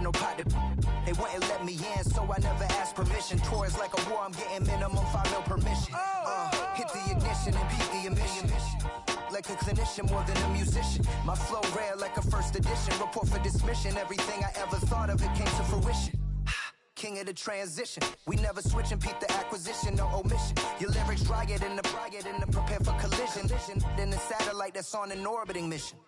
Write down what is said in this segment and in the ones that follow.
no pot to. They wouldn't let me in, so I never asked permission. Tours like a war, I'm getting minimum 5 mil permission. Hit the ignition and beat the emission. Like a clinician more than a musician. My flow rare like a first edition. Report for dismission. Everything I ever thought of, it came to fruition. King of the transition. We never switch and peep the acquisition, no omission. Your lyrics dry it in the prepare for collision. Then the satellite that's on an orbiting mission.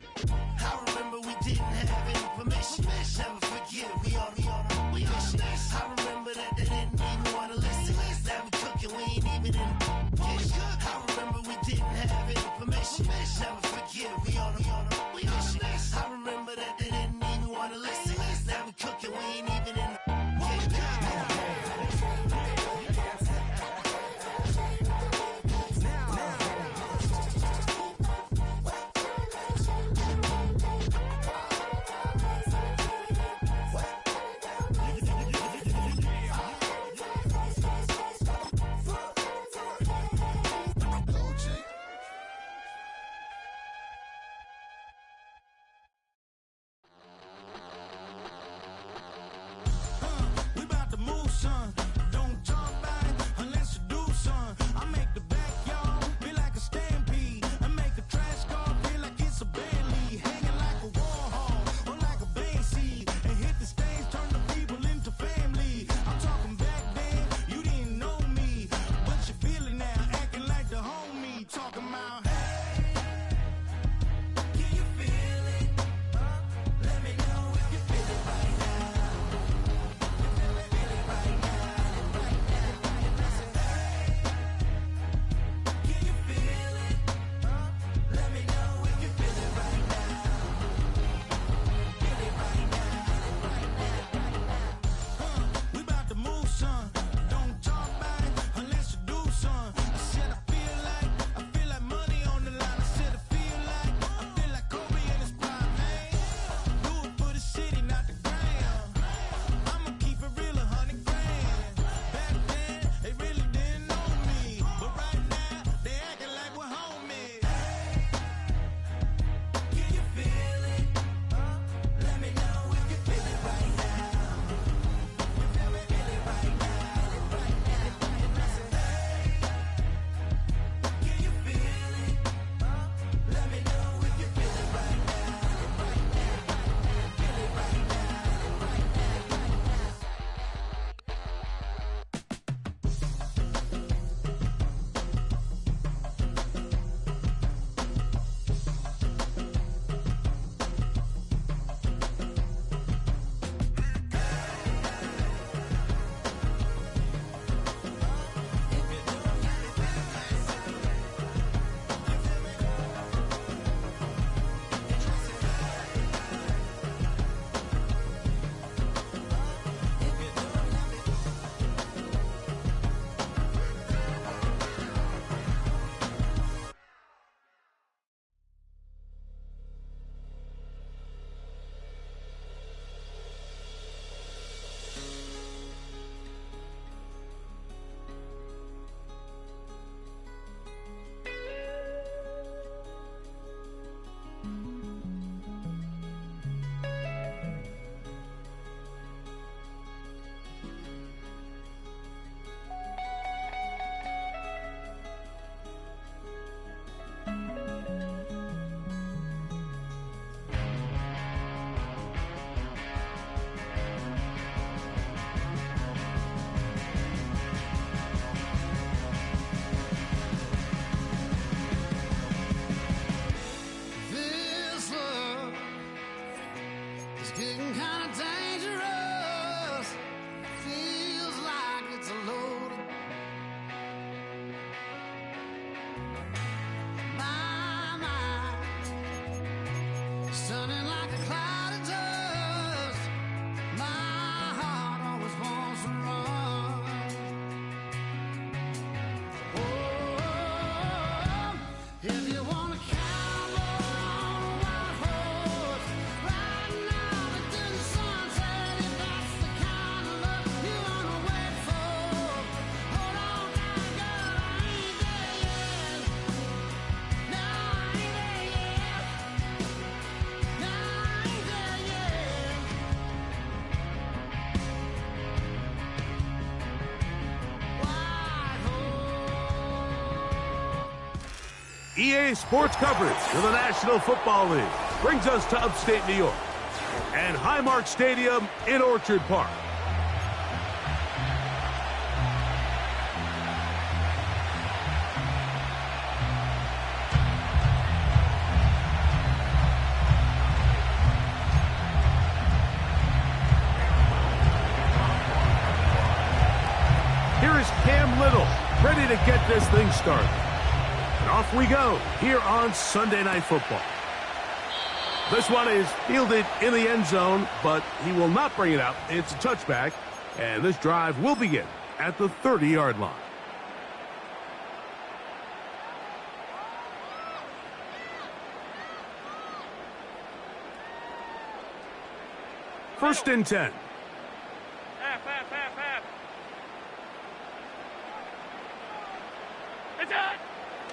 I remember we didn't have any permission. Never forget we on we mission. I remember that they didn't even want to listen. Now we cooking, we ain't even in the kitchen. I remember we didn't have any permission. Never forget we on we mission. I remember that they didn't even want to listen. Now we cooking, we ain't even in the EA Sports coverage of the National Football League brings us to upstate New York and Highmark Stadium in Orchard Park. Here is Cam Little, ready to get this thing started. And off we go here on Sunday Night Football. This one is fielded in the end zone, but he will not bring it out. It's a touchback, and this drive will begin at the 30-yard line. First and 10.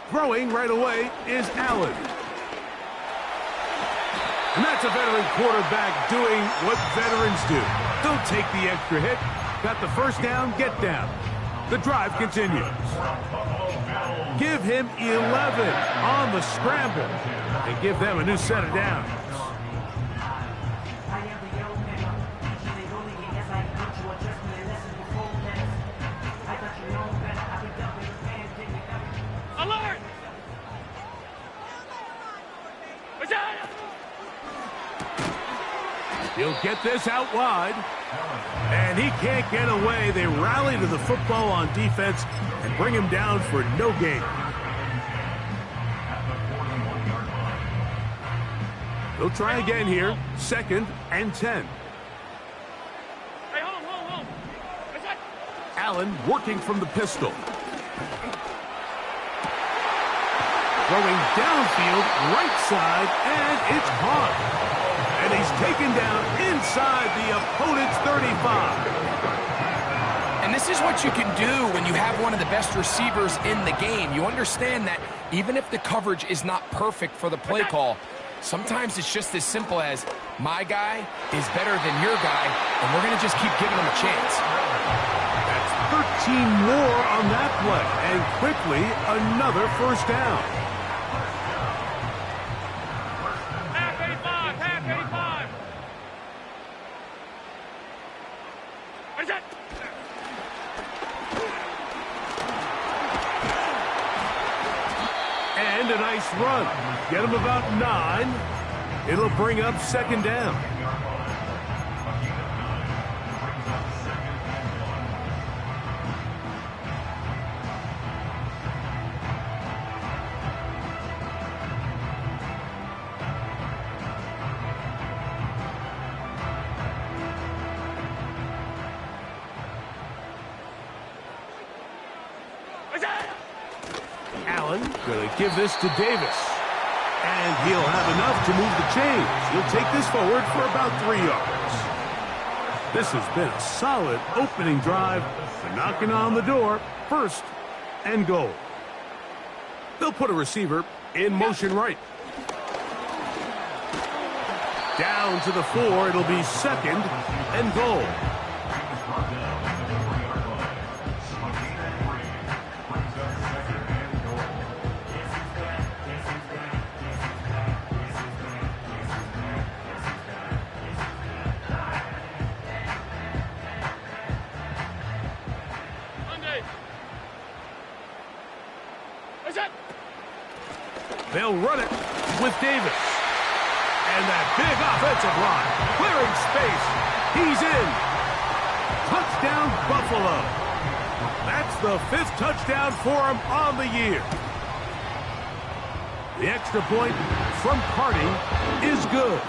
Throwing right away is Allen. And that's a veteran quarterback doing what veterans do. Don't take the extra hit. Got the first down, get down. The drive continues. Give him 11 on the scramble and give them a new set of downs. He'll get this out wide. And he can't get away. They rally to the football on defense and bring him down for no gain. They'll try again here. Second and 10. Hey, hold. Allen working from the pistol. Throwing downfield, right side, and it's caught. And he's taken down inside the opponent's 35. And this is what you can do when you have one of the best receivers in the game. You understand that even if the coverage is not perfect for the play call, sometimes it's just as simple as my guy is better than your guy, and we're going to just keep giving him a chance. That's 13 more on that play, and quickly another first down. And a nice run. Get him about 9. It'll bring up second down. Allen going to give this to Davis. And he'll have enough to move the chains. He'll take this forward for about 3 yards. This has been a solid opening drive. They're knocking on the door. First and goal. They'll put a receiver in motion right. Down to the 4. It'll be second and goal. They'll run it with Davis. And that big offensive line clearing space. He's in. Touchdown, Buffalo. That's the 5th touchdown for him on the year. The extra point from Carty is good.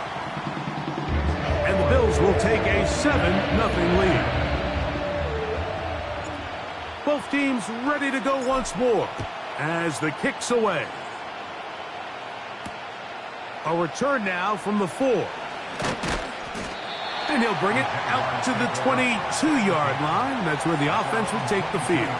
And the Bills will take a 7-0 lead. Both teams ready to go once more as the kick's away. A return now from the 4. And he'll bring it out to the 22-yard line. That's where the offense will take the field.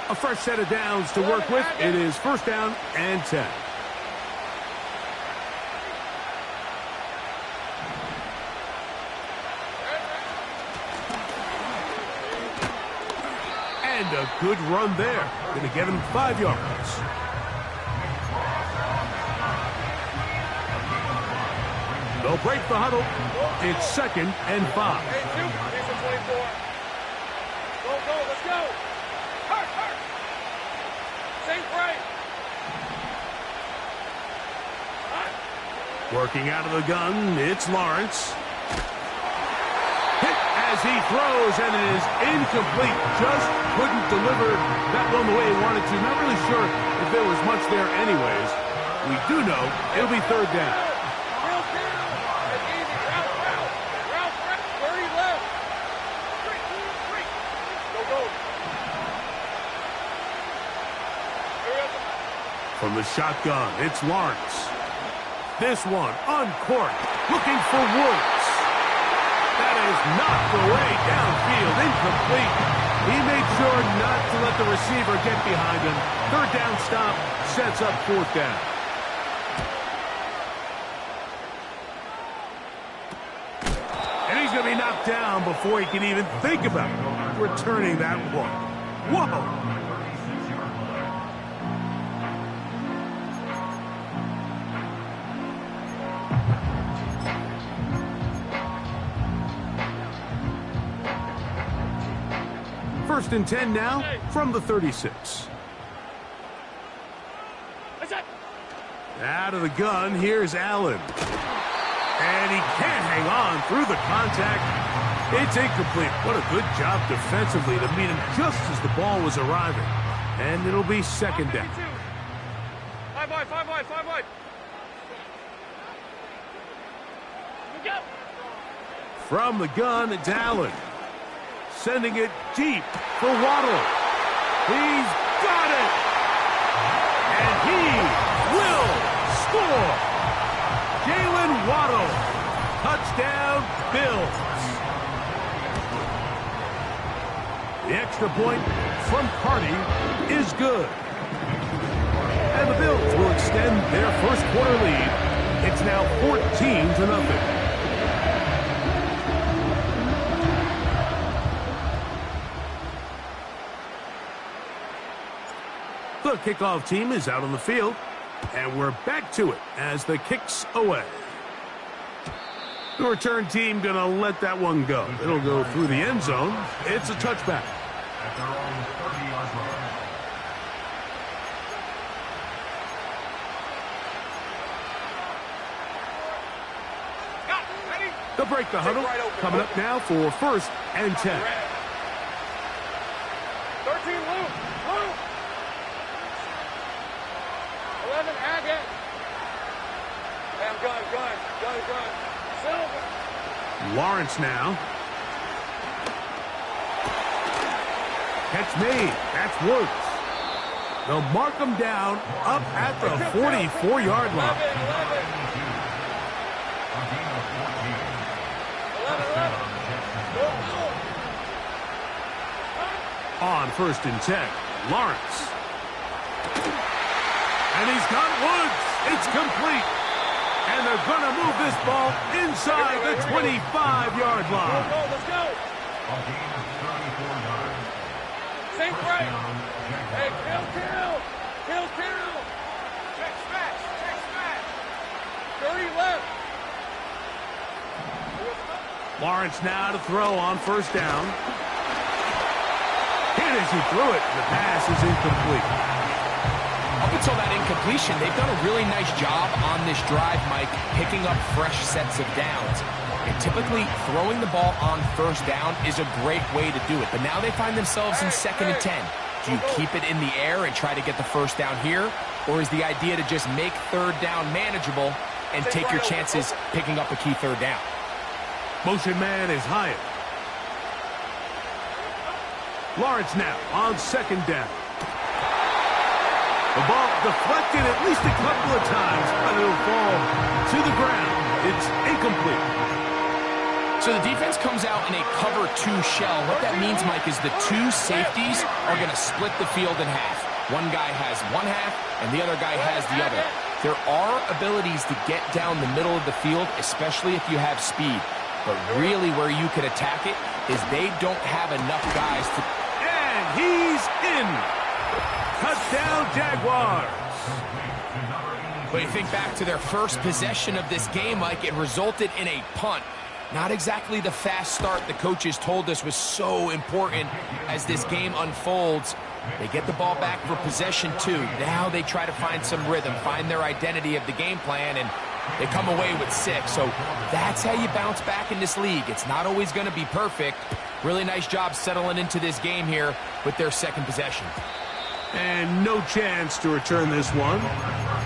A fresh set of downs to work with. It is first down and 10. And a good run there. Going to get him 5 yards. They'll break the huddle. It's second and 5. Go, let's go. Hurt. Same right. Working out of the gun, it's Lawrence. Hit as he throws, and it is incomplete. Just couldn't deliver that one the way he wanted to. Not really sure if there was much there anyways. We do know it'll be third down. From the shotgun, it's Lawrence. This one, uncorked, looking for Woods. That is knocked away downfield, incomplete. He made sure not to let the receiver get behind him. Third down stop sets up fourth down. And he's going to be knocked down before he can even think about returning that one. Whoa! First and 10 now from the 36. Out of the gun, here's Allen. And he can't hang on through the contact. It's incomplete. What a good job defensively to meet him just as the ball was arriving. And it'll be second down. 5 wide. Go. From the gun, it's Allen. Sending it deep for Waddle. He's got it! And he will score! Jalen Waddle. Touchdown, Bills. The extra point from Carty is good. And the Bills will extend their first quarter lead. It's now 14-0. The kickoff team is out on the field, and we're back to it as the kick's away. The return team going to let that one go. It'll go through the end zone. It's a touchback. At their own 30-yard line. They'll break the huddle. Coming up now for first and 10. 13 loop. 11 Agate. Damn gun. Silver. Lawrence now. Catch made. That's Woods. They'll mark him down up at the 44-yard line. 11. On first and 10, Lawrence. And he's got Woods. It's complete. And they're going to move this ball inside the 25-yard line. Let's go. Sink right. Hey, kill. Check smash. 30 left. Lawrence now to throw on first down. Hit as he threw it. The pass is incomplete. Up until that incompletion, they've done a really nice job on this drive, Mike, picking up fresh sets of downs. And typically, throwing the ball on first down is a great way to do it. But now they find themselves in second and 10. Do you keep it in the air and try to get the first down here? Or is the idea to just make third down manageable and take your chances picking up a key third down? Motion man is Hyatt. Lawrence now on second down. The ball deflected at least a couple of times, but it'll fall to the ground. It's incomplete. So the defense comes out in a cover 2 shell. What that means, Mike, is the 2 safeties are going to split the field in half. One guy has one half, and the other guy has the other. There are abilities to get down the middle of the field, especially if you have speed. But really where you can attack it is they don't have enough guys to... And he's in! Touchdown, Jaguars! But you think back to their first possession of this game, Mike, it resulted in a punt. Not exactly the fast start the coaches told us was so important as this game unfolds. They get the ball back for possession 2. Now they try to find some rhythm, find their identity of the game plan, and they come away with 6. So that's how you bounce back in this league. It's not always going to be perfect. Really nice job settling into this game here with their second possession. And no chance to return this one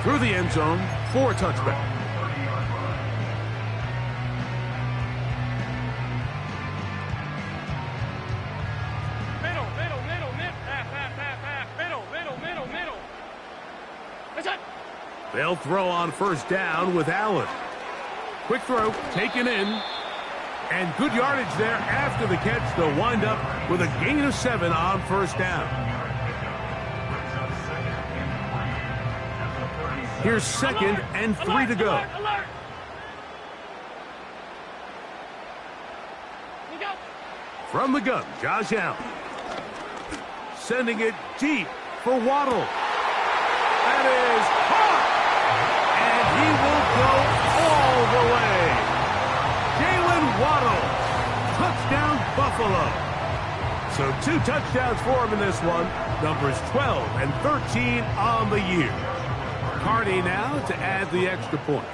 through the end zone for a touchback. They'll throw on first down with Allen. Quick throw, taken in. And good yardage there after the catch. They'll wind up with a gain of 7 on first down. Here's 2nd and 3 to go. From the gun, Josh Allen. Sending it deep for Waddle. That is caught. And he will go all the way. Jalen Waddle. Touchdown, Buffalo. So 2 touchdowns for him in this one. Numbers 12 and 13 on the year. Carney now to add the extra point.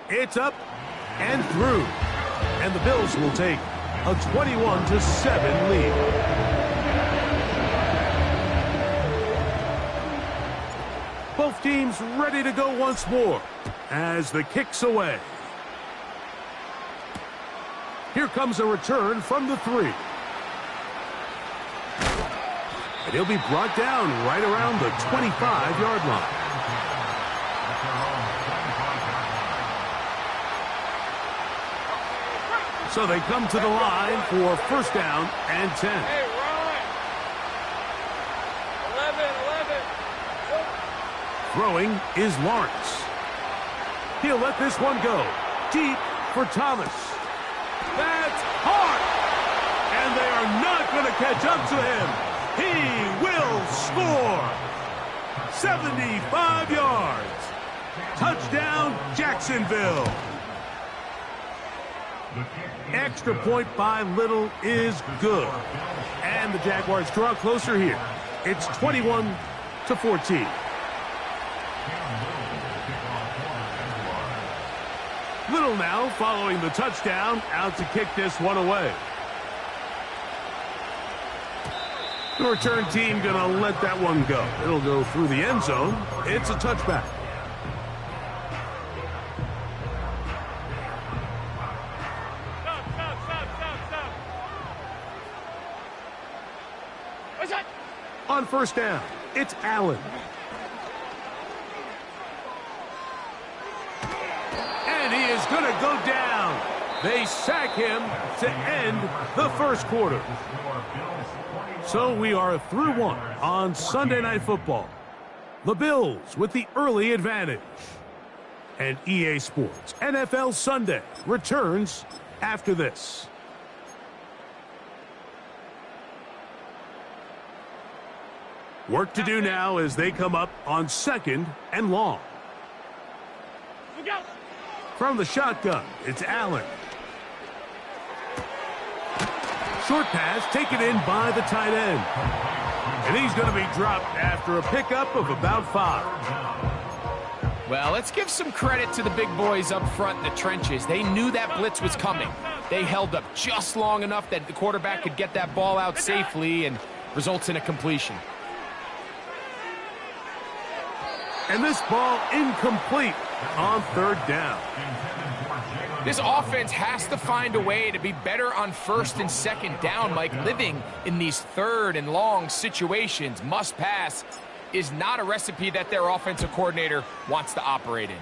It's up and through. And the Bills will take a 21-7 lead. Both teams ready to go once more as the kick's away. Here comes a return from the 3. And he'll be brought down right around the 25-yard line. So they come to the line for first down and 10. Hey, Ron. 11. Throwing is Lawrence. He'll let this one go. Deep for Thomas. That's hard. And they are not going to catch up to him. He will score. 75 yards. Touchdown, Jacksonville. Extra point by Little is good. And the Jaguars draw closer here. It's 21-14. Little now following the touchdown, out to kick this one away. The return team going to let that one go. It'll go through the end zone. It's a touchback. On first down, it's Allen. And he is going to go down. They sack him to end the first quarter. So we are through 1 on Sunday Night Football. The Bills with the early advantage. And EA Sports NFL Sunday returns after this. Work to do now as they come up on 2nd and long. From the shotgun, it's Allen. Short pass taken in by the tight end. And he's going to be dropped after a pickup of about 5. Well, let's give some credit to the big boys up front in the trenches. They knew that blitz was coming. They held up just long enough that the quarterback could get that ball out safely and results in a completion. And this ball incomplete on 3rd down. This offense has to find a way to be better on 1st and 2nd down, Mike. Living in these 3rd and long situations, must pass, is not a recipe that their offensive coordinator wants to operate in.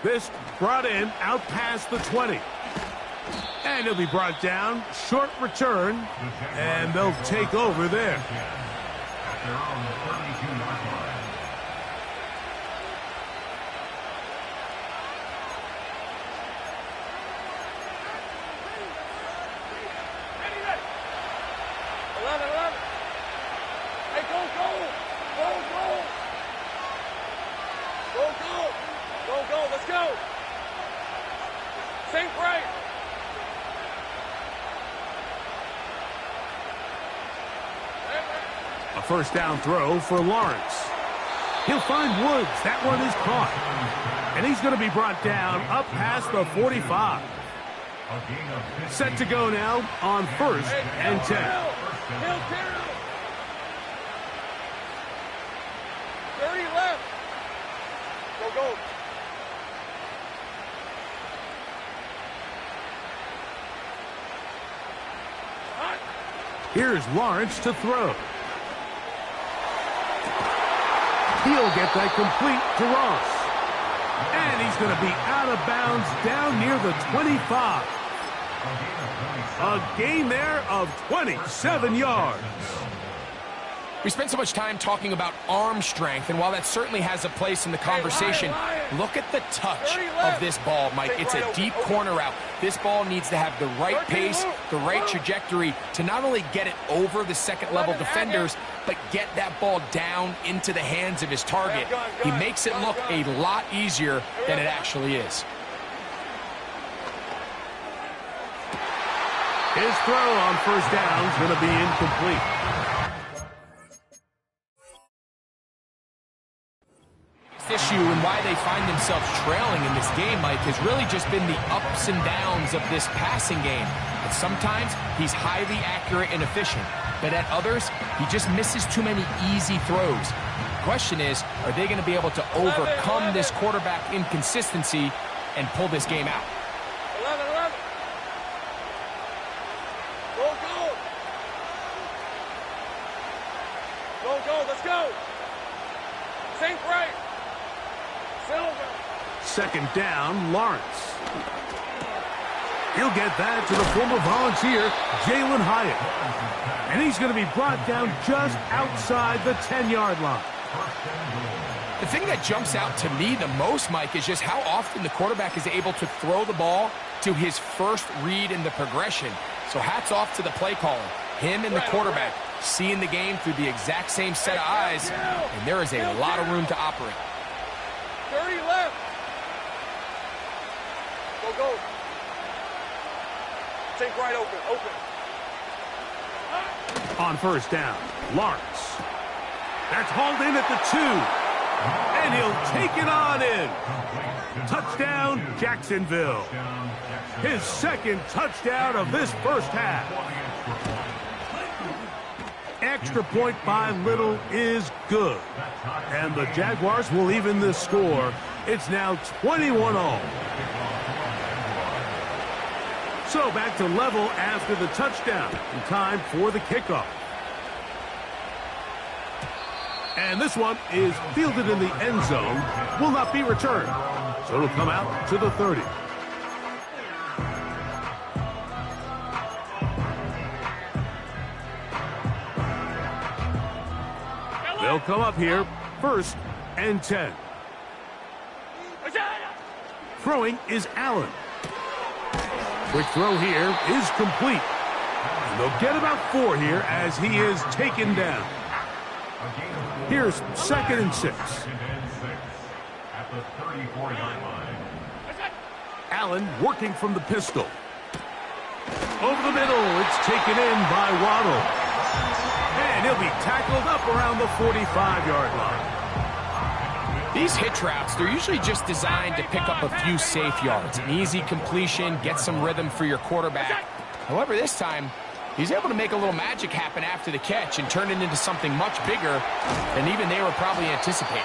This brought in out past the 20. And he'll be brought down. Short return. And they'll take over there. At their own 32-yard line. Let's go. Sink right. A first down throw for Lawrence. He'll find Woods. That one is caught. And he's going to be brought down up past the 45. Set to go now on 1st and 10. Hill, 30 left. Go. Here's Lawrence to throw. He'll get that complete to Ross. And he's going to be out of bounds down near the 25. A gain there of 27 yards. We spent so much time talking about arm strength, and while that certainly has a place in the conversation, look at the touch of this ball, Mike. It's a deep corner route. This ball needs to have the right pace, the right trajectory to not only get it over the second-level defenders, but get that ball down into the hands of his target. He makes it look a lot easier than it actually is. His throw on first down is going to be incomplete. Issue and why they find themselves trailing in this game, Mike, has really just been the ups and downs of this passing game. And sometimes he's highly accurate and efficient, but at others, he just misses too many easy throws. The question is, are they going to be able to overcome this quarterback inconsistency and pull this game out? 11. Go. Let's go. Sink right. Second down, Lawrence. He'll get that to the former Volunteer, Jalen Hyatt. And he's going to be brought down just outside the 10-yard line. The thing that jumps out to me the most, Mike, is just how often the quarterback is able to throw the ball to his first read in the progression. So hats off to the play caller. Him and the quarterback seeing the game through the exact same set of eyes, and there is a lot of room to operate. 30 left. Go. Take right open. On first down, Lawrence. That's hauled in at the 2. And he'll take it on in. Touchdown, Jacksonville. His second touchdown of this first half. Extra point by Little is good. And the Jaguars will even this score. It's now 21-all. So back to level after the touchdown. In time for the kickoff. And this one is fielded in the end zone. Will not be returned. So it'll come out to the 30. They'll come up here, 1st and 10. Throwing is Allen. Quick throw here is complete. And they'll get about 4 here as he is taken down. Here's 2nd and 6. At the 34-yard line. Allen working from the pistol. Over the middle, it's taken in by Waddle. And he'll be tackled up around the 45-yard line. These hitch routes, they're usually just designed to pick up a few safe yards. An easy completion, get some rhythm for your quarterback. However, this time, he's able to make a little magic happen after the catch and turn it into something much bigger than even they were probably anticipating.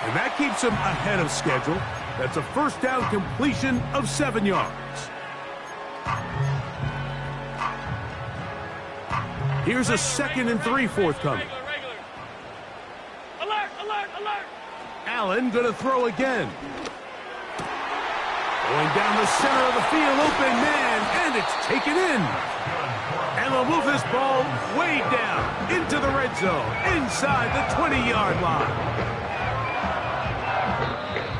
And that keeps him ahead of schedule. That's a first down completion of 7 yards. Here's a 2nd and 3 forthcoming. Alert. Allen going to throw again. Going down the center of the field, open man, and it's taken in. And they'll move this ball way down into the red zone, inside the 20-yard line.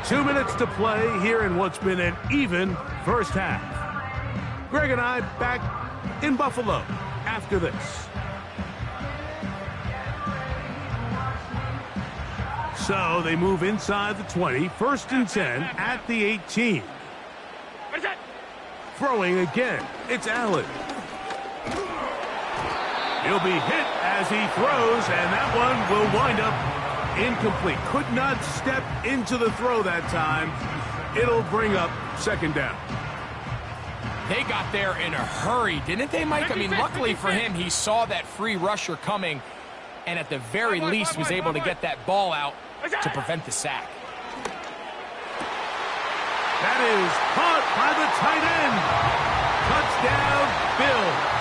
2 minutes to play here in what's been an even first half. Greg and I back in Buffalo after this. So they move inside the 20, 1st and 10 at the 18. Throwing again, it's Allen. He'll be hit as he throws, and that one will wind up incomplete. Could not step into the throw that time. It'll bring up 2nd down. They got there in a hurry, didn't they, Mike? I mean, luckily for him, he saw that free rusher coming, and at the very least was able to get that ball out to prevent the sack. That is caught by the tight end. Touchdown, Bills.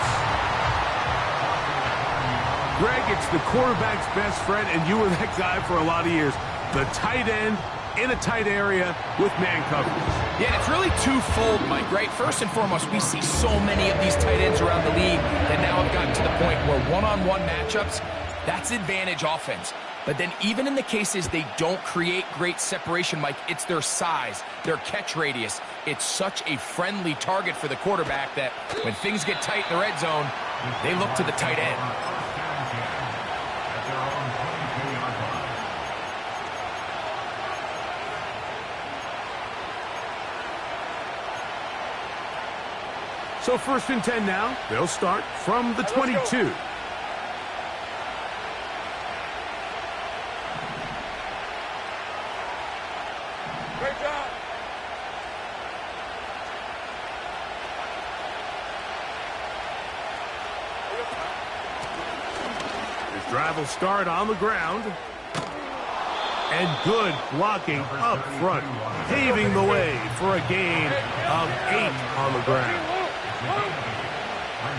Greg, it's the quarterback's best friend, and you were that guy for a lot of years. The tight end in a tight area with man coverage. Yeah, it's really twofold, Mike, right? First and foremost, we see so many of these tight ends around the league that now have gotten to the point where one-on-one matchups, that's advantage offense. But then even in the cases they don't create great separation, Mike, it's their size, their catch radius. It's such a friendly target for the quarterback that when things get tight in the red zone, they look to the tight end. So 1st and 10 now. They'll start from the 22. Great job. His drive will start on the ground. And good blocking up front, paving the way for a gain of 8 on the ground.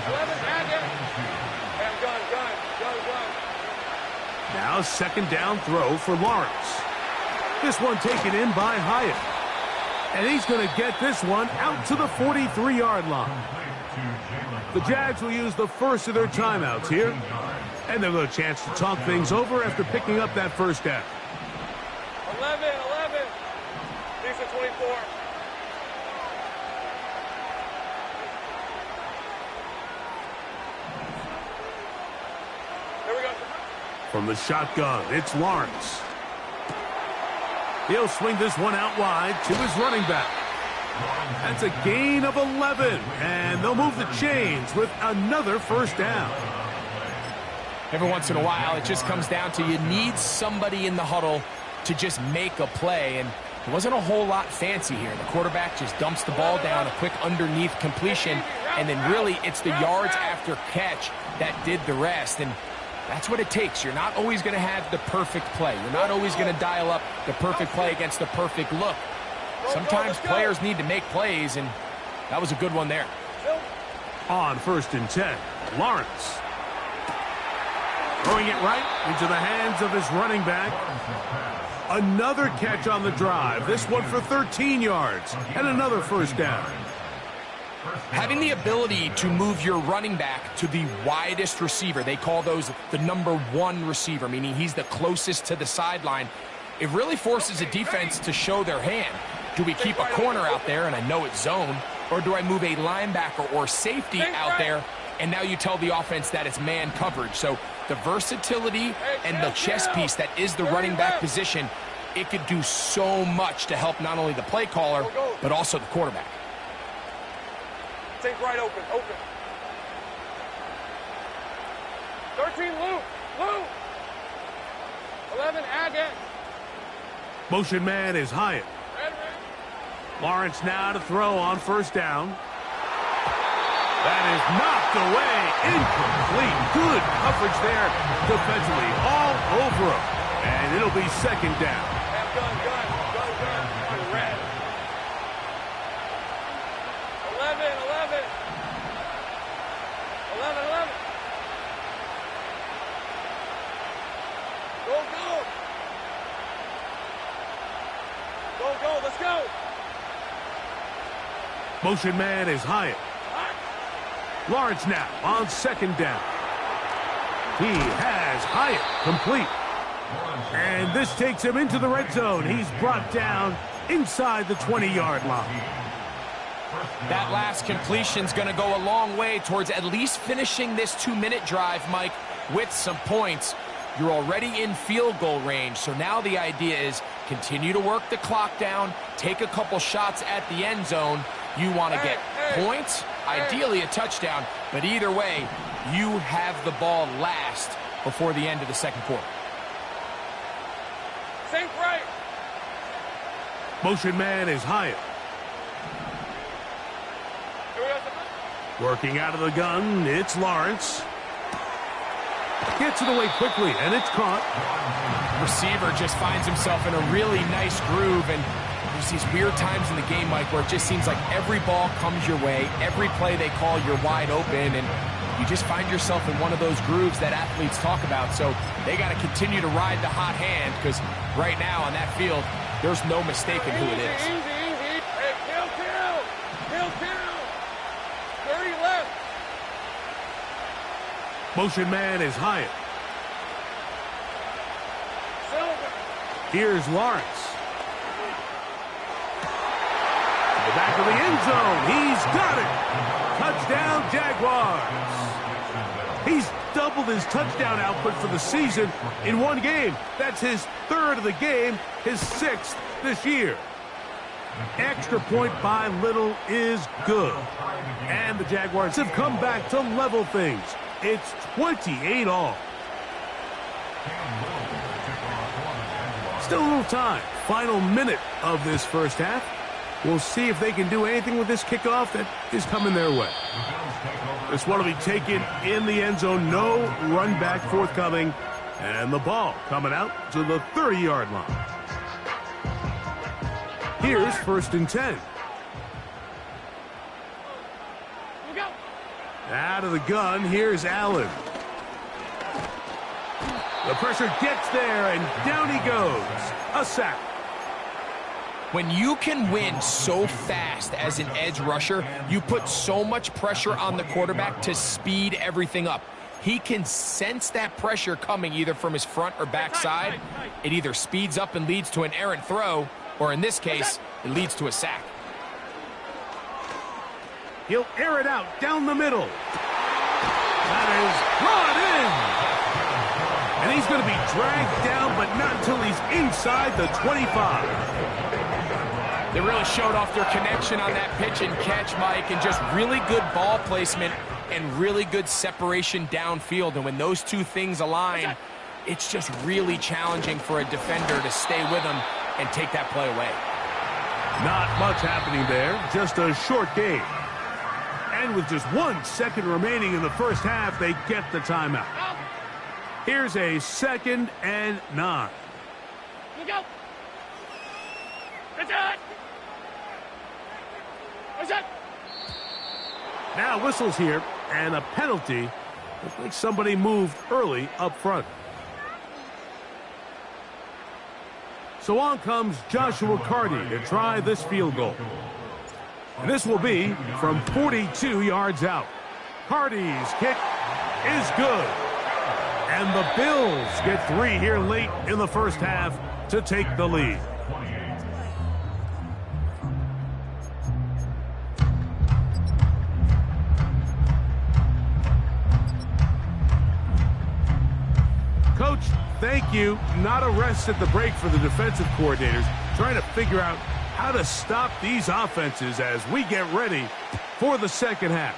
11, Now 2nd down throw for Lawrence. This one taken in by Hyatt. And he's going to get this one out to the 43-yard line. The Jags will use the first of their timeouts here. And they'll have a chance to talk things over after picking up that 1st down. 11. Decent 24. There we go. From the shotgun, it's Lawrence. He'll swing this one out wide to his running back. That's a gain of 11, and they'll move the chains with another 1st down. Every once in a while, it just comes down to you need somebody in the huddle to just make a play, and it wasn't a whole lot fancy here. The quarterback just dumps the ball down, a quick underneath completion, and then really it's the yards after catch that did the rest, and that's what it takes. You're not always going to have the perfect play. You're not always going to dial up the perfect play against the perfect look. Sometimes players need to make plays, and that was a good one there. On 1st and 10, Lawrence. Throwing it right into the hands of his running back. Another catch on the drive. This one for 13 yards and another 1st down. Having the ability to move your running back to the widest receiver, they call those the number 1 receiver, meaning he's the closest to the sideline. It really forces a defense to show their hand. Do we keep a corner out there, and I know it's zone, or do I move a linebacker or safety out there, and now you tell the offense that it's man coverage? So the versatility and the chess piece that is the running back position, it could do so much to help not only the play caller, but also the quarterback. Take right open. 13, Lou. 11, Agate. Motion man is Hyatt. Lawrence now to throw on 1st down. That is knocked away. Incomplete. Good coverage there defensively. All over him. And it'll be 2nd down. Gun. Red. 11. Go. Let's go. Motion man is Hyatt. Lawrence now on second down. He has Hyatt complete. And this takes him into the red zone. He's brought down inside the 20-yard line. That last completion's going to go a long way towards at least finishing this 2-minute drive, Mike, with some points. You're already in field goal range, so now the idea is continue to work the clock down, take a couple shots at the end zone. You want to get points, ideally a touchdown, but either way, you have the ball last before the end of the second quarter. Think right. Motion man is Hyatt. Working out of the gun, it's Lawrence. Gets it away quickly, and it's caught. Receiver just finds himself in a really nice groove, and there's these weird times in the game, Mike, where it just seems like every ball comes your way, every play they call, you're wide open, and you just find yourself in one of those grooves that athletes talk about. So they got to continue to ride the hot hand, because right now on that field, there's no mistaking who it is. Easy. Hey, kill. 30 left. Motion man is Hyatt. Silver. Here's Lawrence. To the back of the end zone. He's got it. Touchdown, Jaguars. He's doubled his touchdown output for the season in one game. That's his third of the game, his sixth this year. Extra point by Little is good. And the Jaguars have come back to level things. It's 28 all. Still a little time. Final minute of this first half. We'll see if they can do anything with this kickoff that is coming their way. This one will be taken in the end zone. No run back forthcoming. And the ball coming out to the 30-yard line. Here's 1st and 10. Out of the gun, here's Allen. The pressure gets there, and down he goes. A sack. When you can win so fast as an edge rusher, you put so much pressure on the quarterback to speed everything up. He can sense that pressure coming either from his front or back side. It either speeds up and leads to an errant throw, or in this case, it leads to a sack. He'll air it out down the middle. That is brought in. And he's going to be dragged down, but not until he's inside the 25. They really showed off their connection on that pitch and catch, Mike, and just really good ball placement and really good separation downfield. And when those two things align, it's just really challenging for a defender to stay with them and take that play away. Not much happening there, just a short game. And with just 1 second remaining in the first half, they get the timeout. Here's a 2nd and 9. Look out. That's it. That's it. Now whistles here, and a penalty. Looks like somebody moved early up front. So on comes Joshua Carty to try this field goal. And this will be from 42 yards out. Carty's kick is good. And the Bills get 3 here late in the first half to take the lead. Coach, thank you. Not a rest at the break for the defensive coordinators, trying to figure out how to stop these offenses as we get ready for the second half.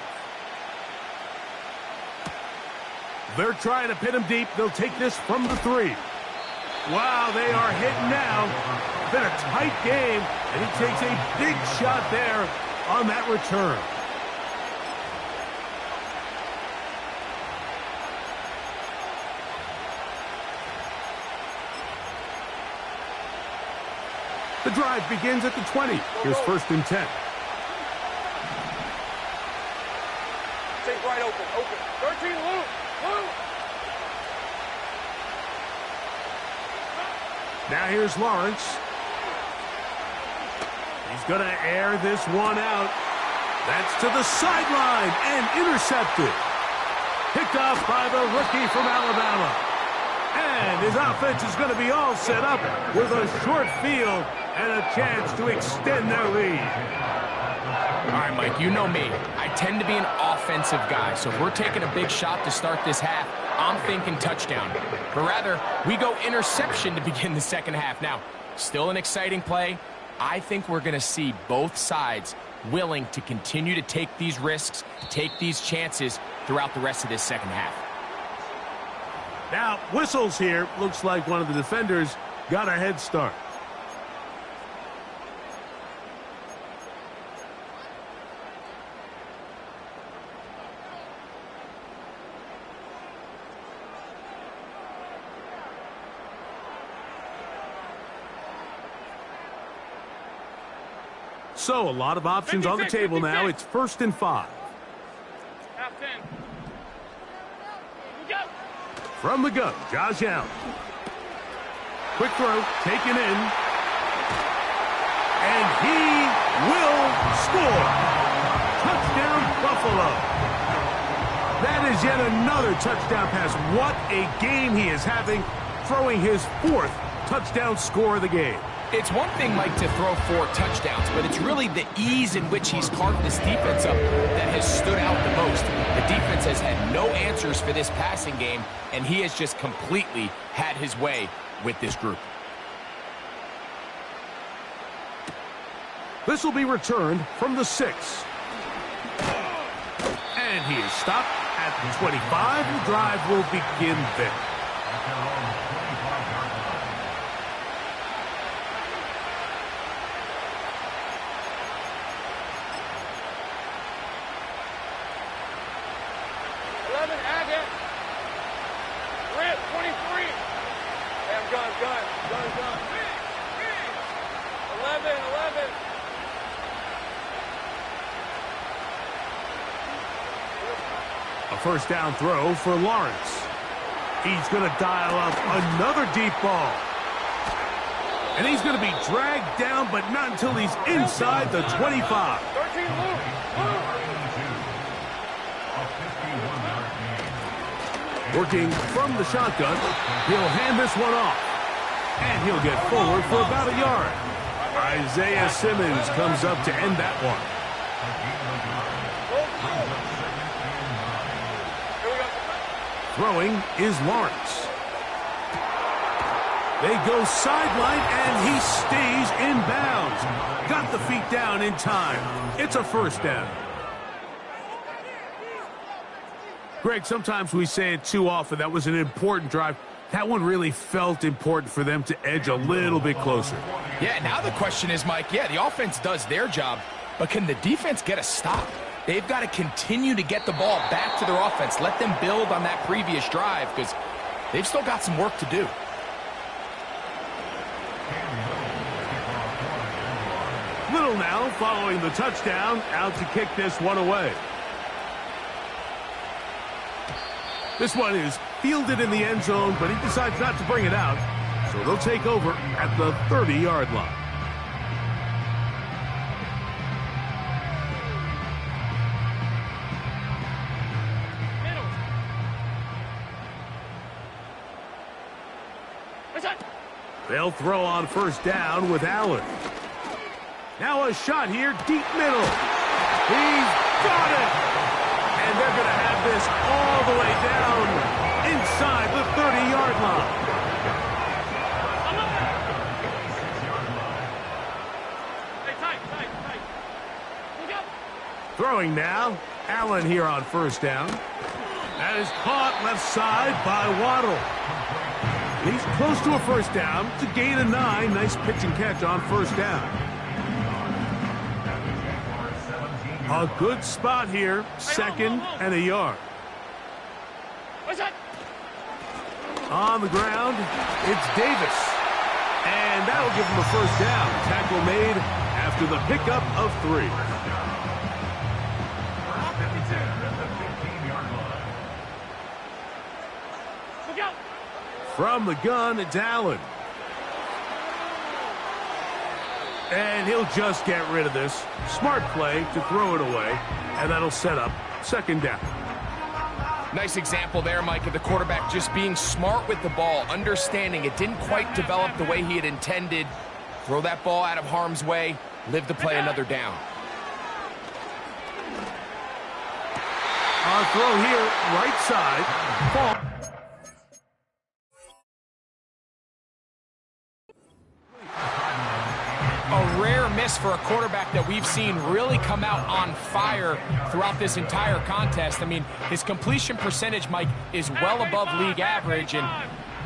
They're trying to pin him deep. They'll take this from the 3. Wow, they are hitting now. Been a tight game, and he takes a big shot there on that return. The drive begins at the 20. Here's 1st and 10. Take right open. 13 loop. Now here's Lawrence. He's going to air this one out. That's to the sideline and intercepted. Picked off by the rookie from Alabama. And his offense is going to be all set up with a short field and a chance to extend their lead. All right, Mike, you know me. I tend to be an offensive guy, so if we're taking a big shot to start this half, I'm thinking touchdown. But rather, we go interception to begin the second half. Now, still an exciting play. I think we're going to see both sides willing to continue to take these risks, take these chances throughout the rest of this second half. Now, whistles here. Looks like one of the defenders got a head start. So, a lot of options on the table now. It's 1st and 5. Half 10. Go. From the gun, Josh Allen. Quick throw, taken in. And he will score. Touchdown, Buffalo. That is yet another touchdown pass. What a game he is having, throwing his 4th touchdown score of the game. It's one thing, Mike, to throw 4 touchdowns, but it's really the ease in which he's carved this defense up that has stood out the most. The defense has had no answers for this passing game, and he has just completely had his way with this group. This will be returned from the 6. And he is stopped at the 25. The drive will begin there. First down throw for Lawrence. He's going to dial up another deep ball. And he's going to be dragged down, but not until he's inside the 25. Working from the shotgun, he'll hand this one off. And he'll get forward for about a yard. Isaiah Simmons comes up to end that one. Throwing is Lawrence. They go sideline, and he stays in bounds. Got the feet down in time. It's a first down. Greg, sometimes we say it too often. That was an important drive. That one really felt important for them to edge a little bit closer. Yeah, now the question is, Mike, yeah, the offense does their job, but can the defense get a stop? They've got to continue to get the ball back to their offense. Let them build on that previous drive because they've still got some work to do. Little now following the touchdown, out to kick this one away. This one is fielded in the end zone, but he decides not to bring it out. So they'll take over at the 30-yard line. They'll throw on first down with Allen. Now a shot here, deep middle. He's got it! And they're going to have this all the way down inside the 30-yard line. Throwing now, Allen here on first down. That is caught left side by Waddle. He's close to a first down to gain a 9. Nice pitch and catch on first down. A good spot here, 2nd and a yard. On the ground, it's Davis. And that'll give him a first down. Tackle made after the pickup of 3. From the gun, it's Allen. And he'll just get rid of this. Smart play to throw it away, and that'll set up second down. Nice example there, Mike, of the quarterback just being smart with the ball, understanding it didn't quite develop the way he had intended. Throw that ball out of harm's way, live to play another down. On throw here, right side. Ball. A rare miss for a quarterback that we've seen really come out on fire throughout this entire contest. I mean, his completion percentage, Mike, is well above league average, and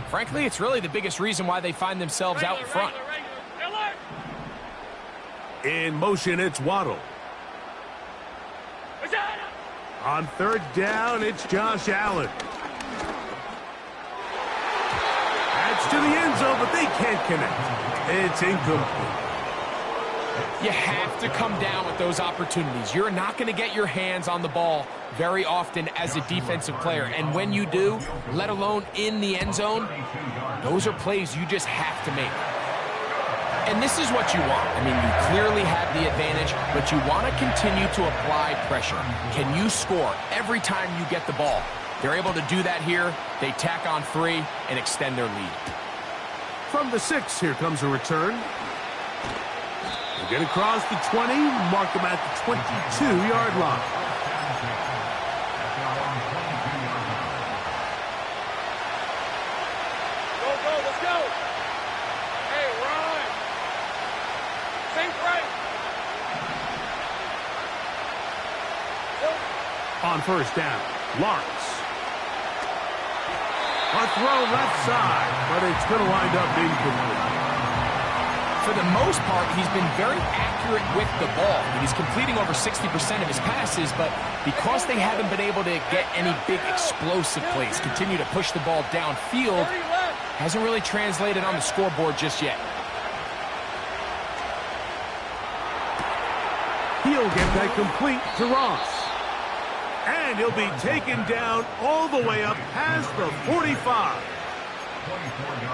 frankly, it's really the biggest reason why they find themselves out in front. In motion, it's Waddle. On third down, it's Josh Allen. Adds to the end zone, but they can't connect. It's incomplete. You have to come down with those opportunities. You're not going to get your hands on the ball very often as a defensive player. And when you do, let alone in the end zone, those are plays you just have to make. And this is what you want. I mean, you clearly have the advantage, but you want to continue to apply pressure. Can you score every time you get the ball? They're able to do that here. They tack on 3 and extend their lead. From the 6, here comes a return. They get across the 20, mark them at the 22-yard line. Go, let's go. Hey, we're on. Think right. On first down, Lawrence. A throw left side, but it's going to wind up incomplete. For the most part, he's been very accurate with the ball. He's completing over 60% of his passes, but because they haven't been able to get any big explosive plays, continue to push the ball downfield, hasn't really translated on the scoreboard just yet. He'll get that complete to Ross. And he'll be taken down all the way up past the 45.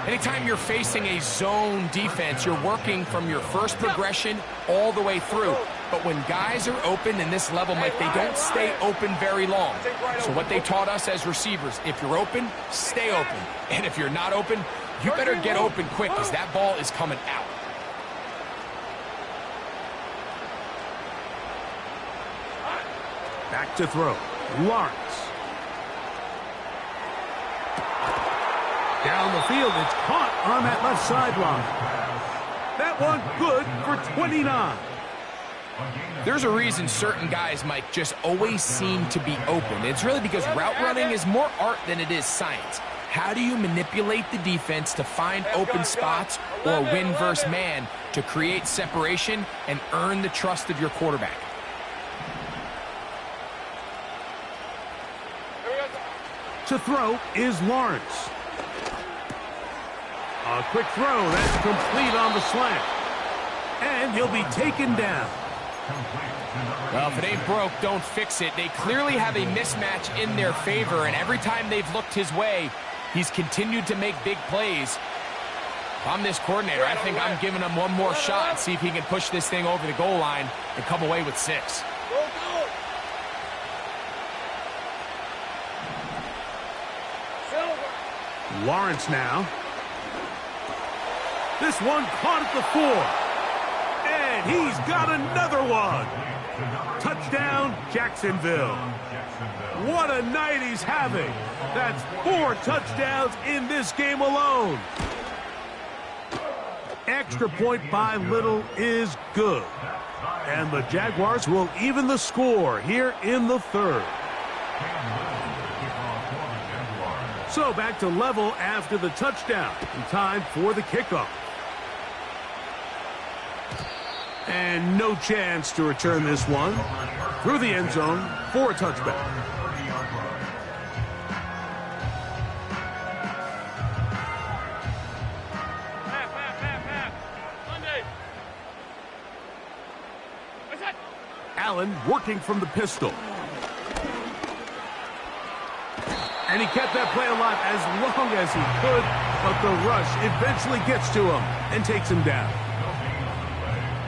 Anytime you're facing a zone defense, you're working from your first progression all the way through. But when guys are open in this level, Mike, they don't stay open very long. So what they taught us as receivers, if you're open, stay open. And if you're not open, you better get open quick because that ball is coming out. Back to throw. Lawrence. Down the field, it's caught on that left sideline. That one good for 29. There's a reason certain guys, Mike, just always seem to be open. It's really because route running is more art than it is science. How do you manipulate the defense to find open spots or win versus man to create separation and earn the trust of your quarterback? To throw is Lawrence. A quick throw, that's complete on the slant. And he'll be taken down. Well, if it ain't broke, don't fix it. They clearly have a mismatch in their favor, and every time they've looked his way, he's continued to make big plays. If I'm this coordinator, I think I'm giving him one more shot and see if he can push this thing over the goal line and come away with 6. Lawrence now. This one caught at the 4. And he's got another one. Touchdown, Jacksonville. What a night he's having. That's 4 touchdowns in this game alone. Extra point by Little is good. And the Jaguars will even the score here in the 3rd. So back to level after the touchdown. In time for the kickoff. And no chance to return this one through the end zone for a touchback. Allen working from the pistol. And he kept that play alive as long as he could, but the rush eventually gets to him and takes him down.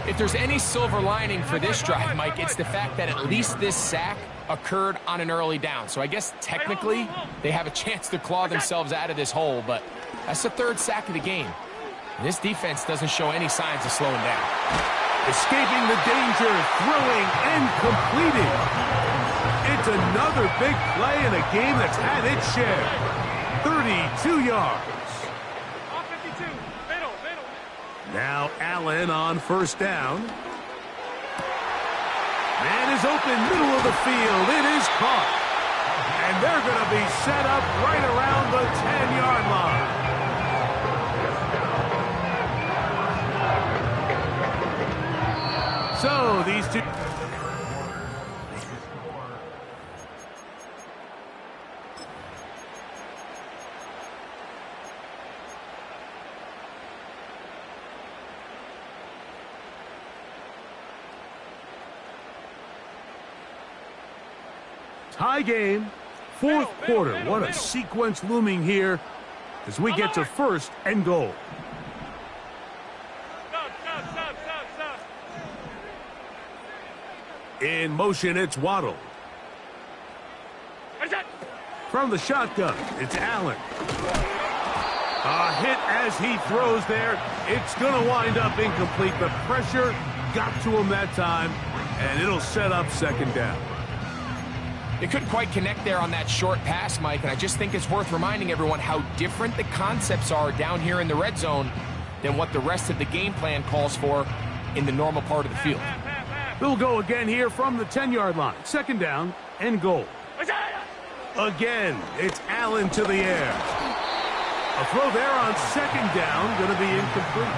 If there's any silver lining for this drive, Mike, it's the fact that at least this sack occurred on an early down. So I guess technically they have a chance to claw themselves out of this hole, but that's the third sack of the game. And this defense doesn't show any signs of slowing down. Escaping the danger, throwing, and completing. It's another big play in a game that's had its share. 32 yards. Off 52. Middle. Now Allen on first down. Man is open, middle of the field. It is caught. And they're going to be set up right around the 10-yard line. So these two... Tie game, fourth quarter. What a sequence looming here as we get to first and goal. Stop. In motion, it's Waddle. From the shotgun, it's Allen. A hit as he throws there. It's going to wind up incomplete. The pressure got to him that time, and it'll set up second down. They couldn't quite connect there on that short pass, Mike, and I just think it's worth reminding everyone how different the concepts are down here in the red zone than what the rest of the game plan calls for in the normal part of the field. They'll go again here from the 10-yard line. Second down and goal. Again, it's Allen to the air. A throw there on second down, going to be incomplete.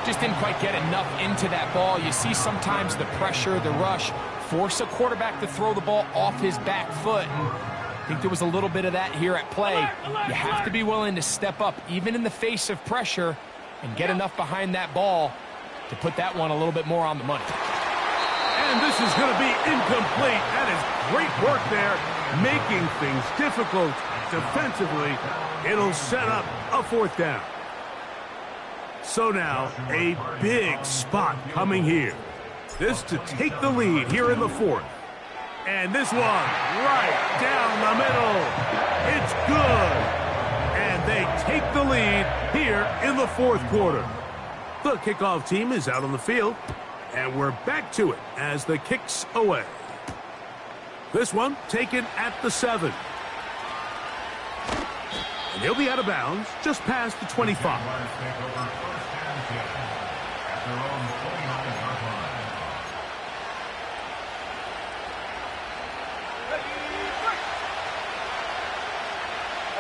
Just didn't quite get enough into that ball. You see sometimes the pressure, the rush, force a quarterback to throw the ball off his back foot. And I think there was a little bit of that here at play. You have to be willing to step up, even in the face of pressure, and get enough behind that ball to put that one a little bit more on the money. And this is going to be incomplete. That is great work there, making things difficult defensively. It'll set up a fourth down. So now, a big spot coming here. This to take the lead here in the fourth. And this one right down the middle. It's good. And they take the lead here in the fourth quarter. The kickoff team is out on the field. And we're back to it as the kick's away. This one taken at the 7. And he'll be out of bounds just past the 25.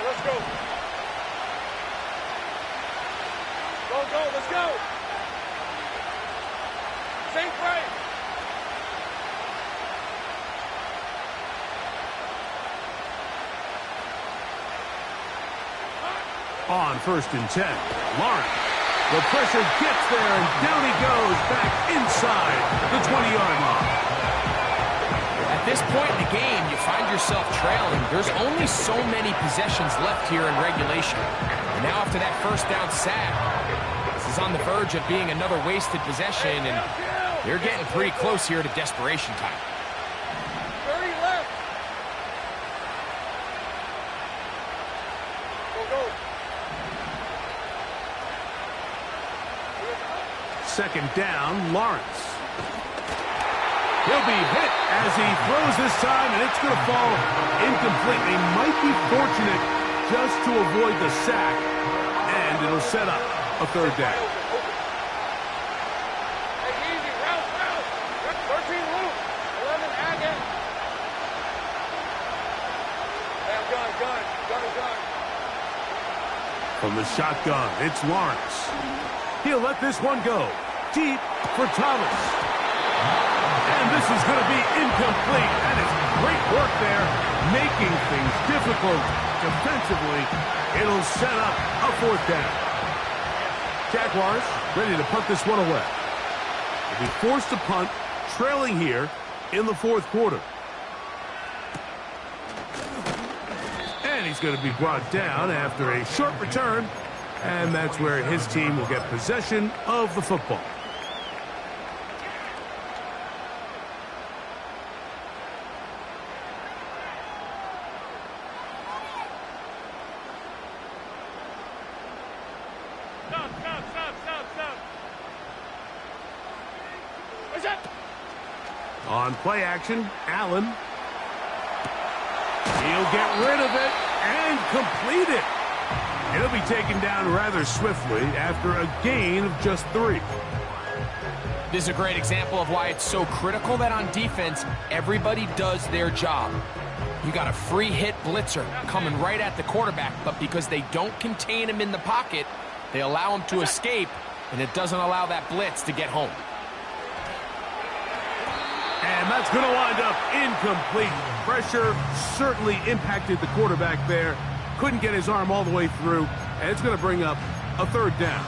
Let's go. Let's go. Same play. On first and 10, Lawrence. The pressure gets there, and down he goes back inside the 20-yard line. At this point in the game, you find yourself trailing. There's only so many possessions left here in regulation. And now after that first down sack, this is on the verge of being another wasted possession, and they're getting pretty close here to desperation time. 30 left. Go. Second down, Lawrence. He'll be hit as he throws this time, and it's going to fall incomplete. They might be fortunate just to avoid the sack, and it'll set up a third down. Hey, easy. Route. 13 loop. 11 agate. Hey, I'm done. From the shotgun, it's Lawrence. He'll let this one go. Deep for Thomas. And this is going to be incomplete. That is great work there, making things difficult defensively. It'll set up a fourth down. Jaguars ready to punt this one away. They'll be forced to punt, trailing here in the fourth quarter. And he's going to be brought down after a short return. And that's where his team will get possession of the football. On play action, Allen. He'll get rid of it and complete it. It'll be taken down rather swiftly after a gain of just 3. This is a great example of why it's so critical that on defense, everybody does their job. You got a free hit blitzer coming right at the quarterback, but because they don't contain him in the pocket, they allow him to escape, and it doesn't allow that blitz to get home. And that's going to wind up incomplete. Pressure certainly impacted the quarterback there. Couldn't get his arm all the way through, and it's going to bring up a 3rd down.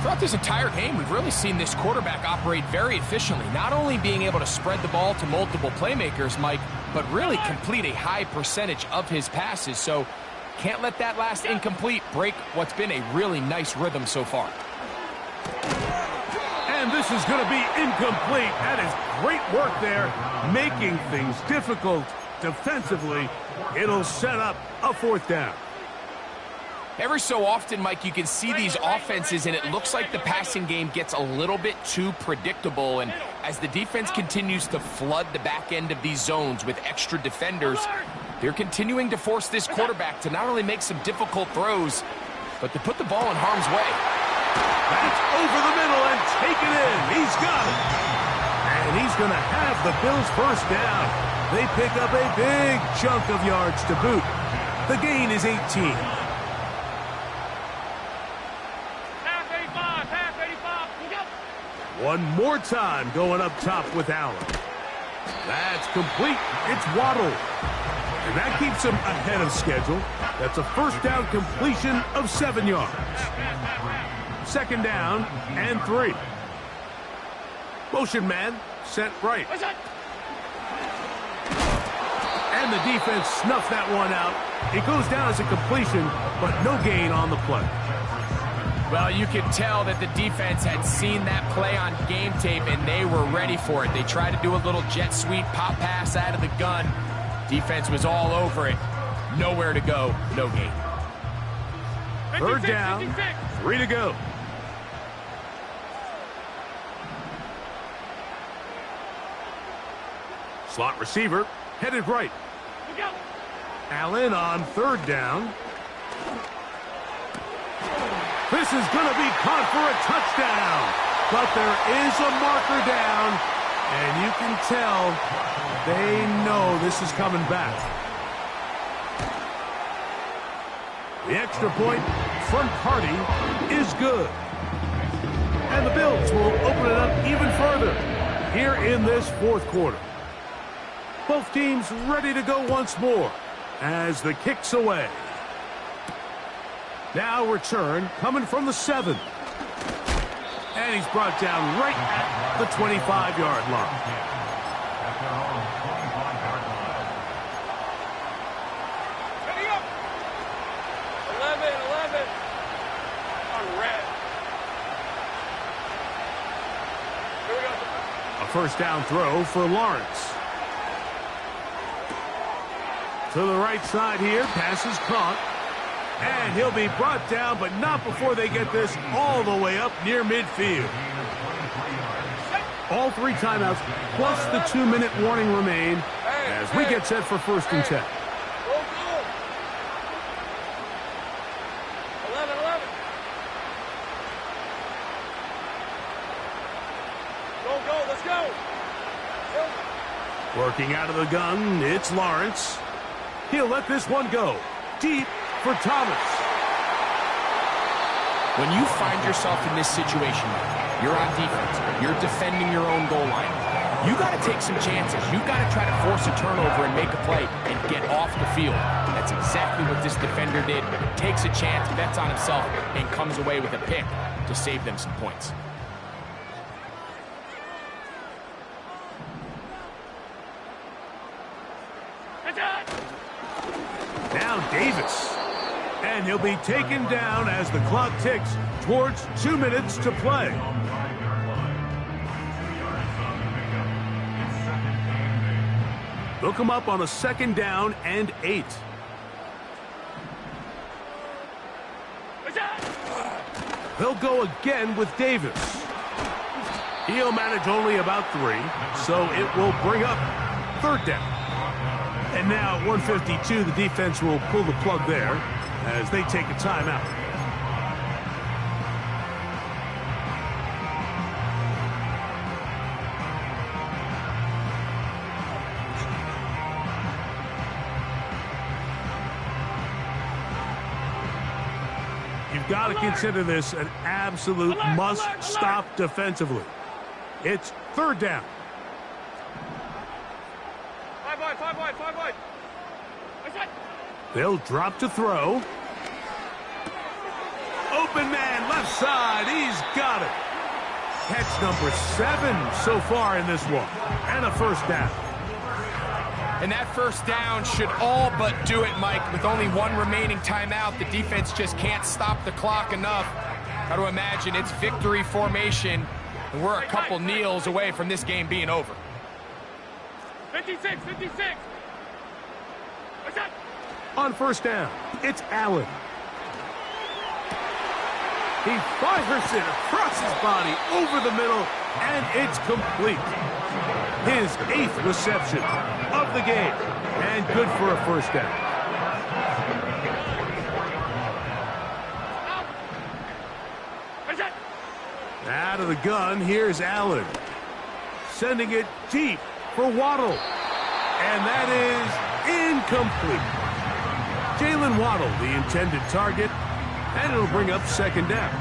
Throughout this entire game, we've really seen this quarterback operate very efficiently, not only being able to spread the ball to multiple playmakers, Mike, but really complete a high percentage of his passes. So can't let that last incomplete break what's been a really nice rhythm so far. And this is going to be incomplete. That is great work there, making things difficult defensively. It'll set up a 4th down. Every so often, Mike, you can see these offenses, and it looks like the passing game gets a little bit too predictable. And as the defense continues to flood the back end of these zones with extra defenders, they're continuing to force this quarterback to not only make some difficult throws, but to put the ball in harm's way. That's over the middle and take it in. He's got it. And he's going to have the Bills' 1st down. They pick up a big chunk of yards to boot. The gain is 18. One more time going up top with Allen. That's complete. It's Waddle. And that keeps him ahead of schedule. That's a 1st down completion of 7 yards. 2nd down and 3. Motion man set right. And the defense snuffed that one out. It goes down as a completion, but no gain on the play. Well, you could tell that the defense had seen that play on game tape, and they were ready for it. They tried to do a little jet sweep pop pass out of the gun. Defense was all over it. Nowhere to go, no gain. 3rd down, 3 to go. Slot receiver, headed right. Allen on 3rd down. This is going to be caught for a touchdown. But there is a marker down, and you can tell they know this is coming back. The extra point front party is good. And the Bills will open it up even further here in this 4th quarter. Both teams ready to go once more as the kick's away. Now return coming from the 7. And he's brought down right at the 25-yard line. Ready up. 11 on red. Here we go. A 1st down throw for Lawrence. To the right side here, pass is caught. And he'll be brought down, but not before they get this all the way up near midfield. All 3 timeouts, plus the 2-minute warning remain as we get set for 1st and 10. Go. 11. Go, let's go. Working out of the gun, it's Lawrence. He'll let this one go. Deep for Thomas. When you find yourself in this situation, you're on defense, you're defending your own goal line, you got to take some chances. You got to try to force a turnover and make a play and get off the field. That's exactly what this defender did. Takes a chance, bets on himself, and comes away with a pick to save them some points. Now Davis. And he'll be taken down as the clock ticks towards 2 minutes to play. They'll come up on a 2nd down and 8. They'll go again with Davis. He'll manage only about 3, so it will bring up 3rd down. And now at 1:52, the defense will pull the plug there as they take a timeout. You've got to consider this an absolute must-stop defensively. It's 3rd down. 5 wide. They'll drop to throw. Open man, left side. He's got it. Catch number 7 so far in this one. And a 1st down. And that 1st down should all but do it, Mike. With only 1 remaining timeout, the defense just can't stop the clock enough. Got to imagine it's victory formation, and we're a couple kneels away from this game being over. 56. On 1st down, it's Allen. He fires it across his body over the middle, and it's complete. His 8th reception of the game, and good for a 1st down. Out of the gun, here's Allen. Sending it deep for Waddle. And that is incomplete. Jalen Waddle, the intended target, and it'll bring up 2nd down.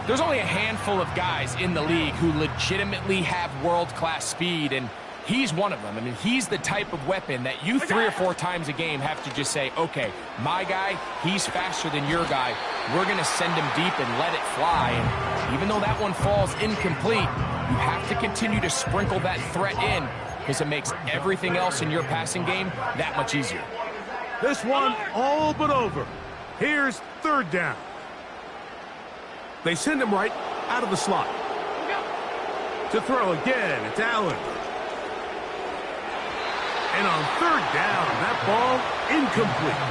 There's only a handful of guys in the league who legitimately have world-class speed, and he's one of them. I mean, he's the type of weapon that you 3 or 4 times a game have to just say, okay, my guy, he's faster than your guy. We're going to send him deep and let it fly. And even though that one falls incomplete, you have to continue to sprinkle that threat in because it makes everything else in your passing game that much easier. This one all but over. Here's 3rd down. They send him right out of the slot. To throw again, it's Allen. And on 3rd down, that ball incomplete.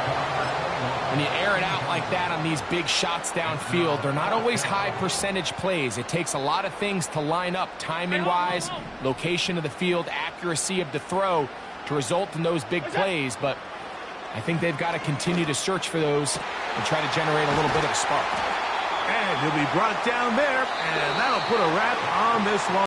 When you air it out like that on these big shots downfield, they're not always high percentage plays. It takes a lot of things to line up timing-wise, location of the field, accuracy of the throw to result in those big plays. But I think they've got to continue to search for those and try to generate a little bit of a spark. And he'll be brought down there, and that'll put a wrap on this one.